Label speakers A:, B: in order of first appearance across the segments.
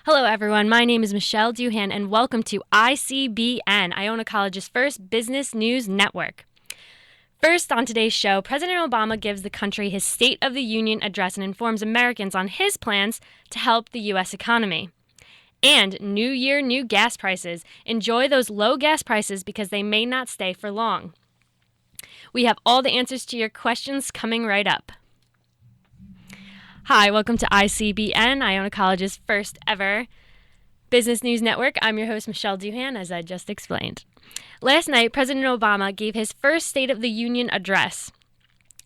A: Hello, everyone. My name is Michelle Duhan, and welcome to ICBN, Iona College's first business news network. First, on today's show, President Obama gives the country his State of the Union address and informs Americans on his plans to help the U.S. economy. And New Year, new gas prices. Enjoy those low gas prices because they may not stay for long. We have all the answers to your questions coming right up. Hi, welcome to ICBN, Iona College's first ever business news network. I'm your host, Michelle Duhan, as I just explained. Last night, President Obama gave his first State of the Union address.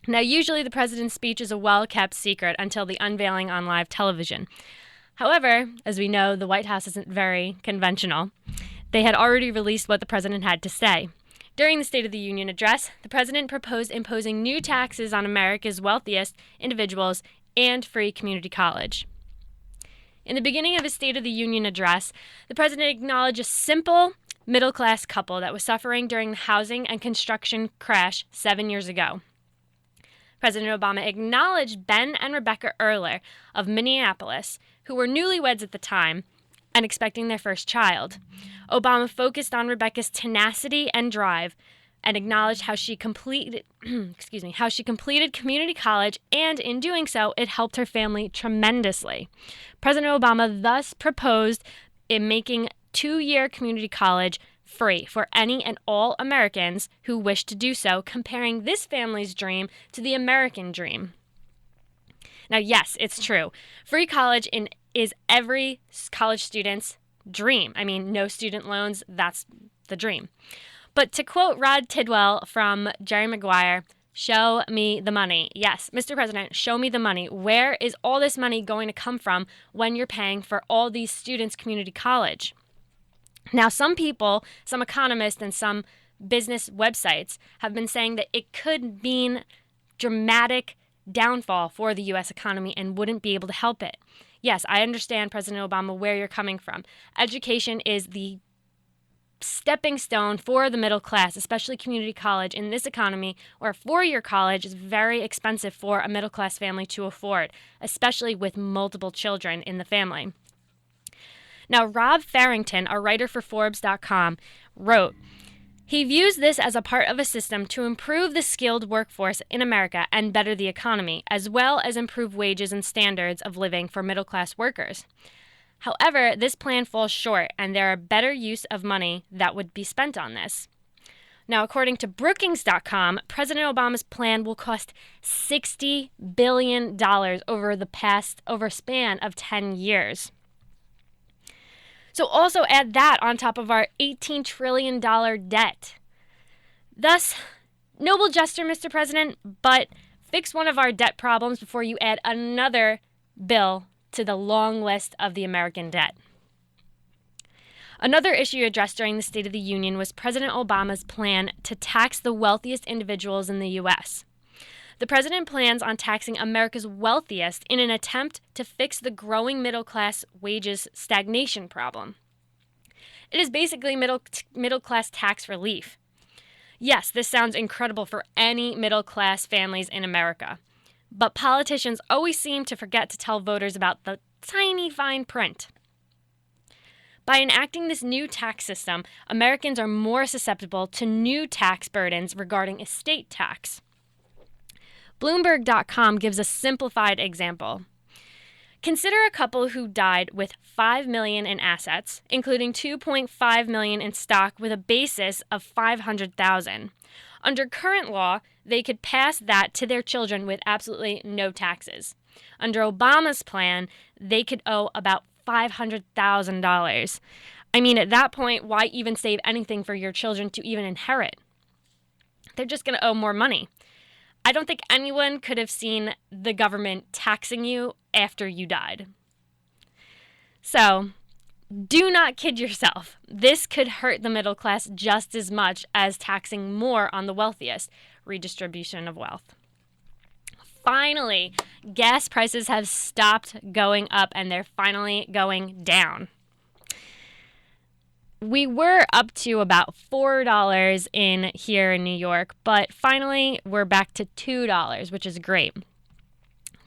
A: Now, usually the president's speech is a well-kept secret until the unveiling on live television. However, as we know, the White House isn't very conventional. They had already released what the president had to say. During the State of the Union address, the president proposed imposing new taxes on America's wealthiest individuals and free community college. In the beginning of his State of the Union address, the president acknowledged a simple middle-class couple that was suffering during the housing and construction crash 7 years ago. President Obama acknowledged Ben and Rebecca Erler of Minneapolis, who were newlyweds at the time and expecting their first child. Obama focused on Rebecca's tenacity and drive and acknowledged how she completed community college, and in doing so, it helped her family tremendously. President Obama thus proposed in making two-year community college free for any and all Americans who wish to do so, comparing this family's dream to the American dream. Now, yes, it's true. Free college is every college student's dream. I mean, no student loans, that's the dream. But to quote Rod Tidwell from Jerry Maguire, show me the money. Yes, Mr. President, show me the money. Where is all this money going to come from when you're paying for all these students' community college? Now, some people, some economists, and some business websites have been saying that it could mean dramatic downfall for the U.S. economy and wouldn't be able to help it. Yes, I understand, President Obama, where you're coming from. Education is the stepping stone for the middle class, especially community college in this economy, where a four-year college is very expensive for a middle class family to afford, especially with multiple children in the family. Now, Rob Farrington, a writer for Forbes.com, wrote, he views this as a part of a system to improve the skilled workforce in America and better the economy, as well as improve wages and standards of living for middle-class workers. However, this plan falls short, and there are better use of money that would be spent on this. Now, according to Brookings.com, President Obama's plan will cost $60 billion over a span of 10 years. So also add that on top of our $18 trillion debt. Thus, noble gesture, Mr. President, but fix one of our debt problems before you add another bill to the long list of the American debt. Another issue addressed during the State of the Union was President Obama's plan to tax the wealthiest individuals in the U.S. The president plans on taxing America's wealthiest in an attempt to fix the growing middle-class wages stagnation problem. It is basically middle-class tax relief. Yes, this sounds incredible for any middle-class families in America. But politicians always seem to forget to tell voters about the tiny fine print. By enacting this new tax system, Americans are more susceptible to new tax burdens regarding estate tax. Bloomberg.com gives a simplified example. Consider a couple who died with $5 million in assets, including $2.5 million in stock with a basis of $500,000. Under current law, they could pass that to their children with absolutely no taxes. Under Obama's plan, they could owe about $500,000. I mean, at that point, why even save anything for your children to even inherit? They're just going to owe more money. I don't think anyone could have seen the government taxing you after you died. So, do not kid yourself. This could hurt the middle class just as much as taxing more on the wealthiest. Redistribution of wealth. Finally, gas prices have stopped going up and they're finally going down. We were up to about $4 here in New York, but finally we're back to $2, which is great.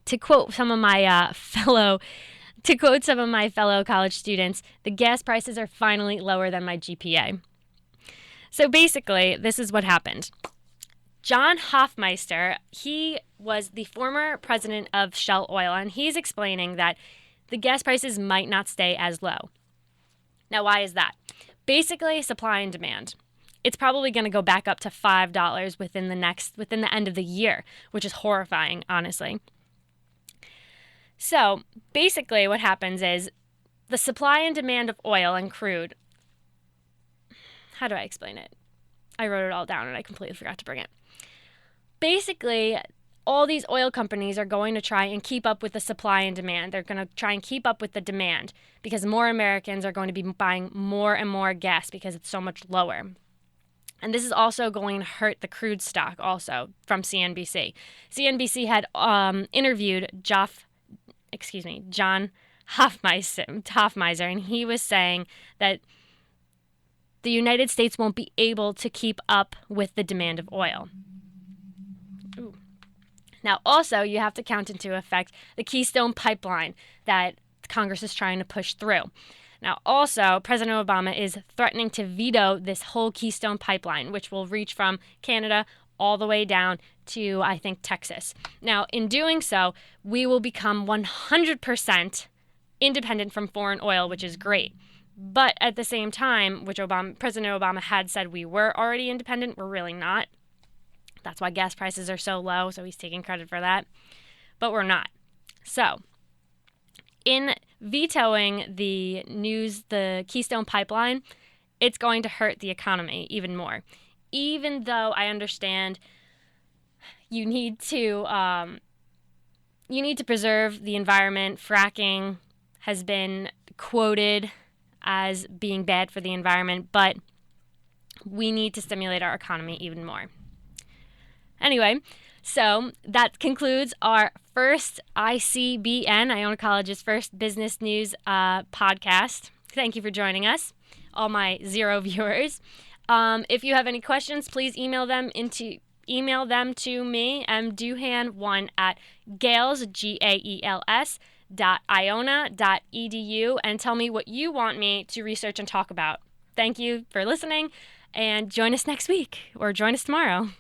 A: To quote some of my fellow To quote some of my fellow college students, the gas prices are finally lower than my GPA. So basically, this is what happened. John Hofmeister, he was the former president of Shell Oil, and he's explaining that the gas prices might not stay as low. Now, why is that? Basically, supply and demand. It's probably going to go back up to $5 within the end of the year, which is horrifying, honestly. So, basically what happens is the supply and demand of oil and crude. How do I explain it? I wrote it all down and I completely forgot to bring it. Basically, all these oil companies are going to try and keep up with the supply and demand. They're going to try and keep up with the demand because more Americans are going to be buying more and more gas because it's so much lower. And this is also going to hurt the crude stock also from CNBC. CNBC had interviewed John Hofmeister, and he was saying that the United States won't be able to keep up with the demand of oil. Ooh. Now, also, you have to count into effect the Keystone Pipeline that Congress is trying to push through. Now, also, President Obama is threatening to veto this whole Keystone Pipeline, which will reach from Canada all the way down to, I think, Texas. Now, in doing so, we will become 100% independent from foreign oil, which is great. But at the same time, which President Obama had said we were already independent, we're really not. That's why gas prices are so low, so he's taking credit for that. But we're not. So, in vetoing the Keystone Pipeline, it's going to hurt the economy even more. Even though I understand you need to preserve the environment. Fracking has been quoted as being bad for the environment, but we need to stimulate our economy even more. Anyway, so that concludes our first ICBN, Iona College's first business news podcast. Thank you for joining us, all my 0 viewers. If you have any questions, please email them to me, mduhan1 at gales, GAELS, .iona.edu, and tell me what you want me to research and talk about. Thank you for listening, and join us next week, or join us tomorrow.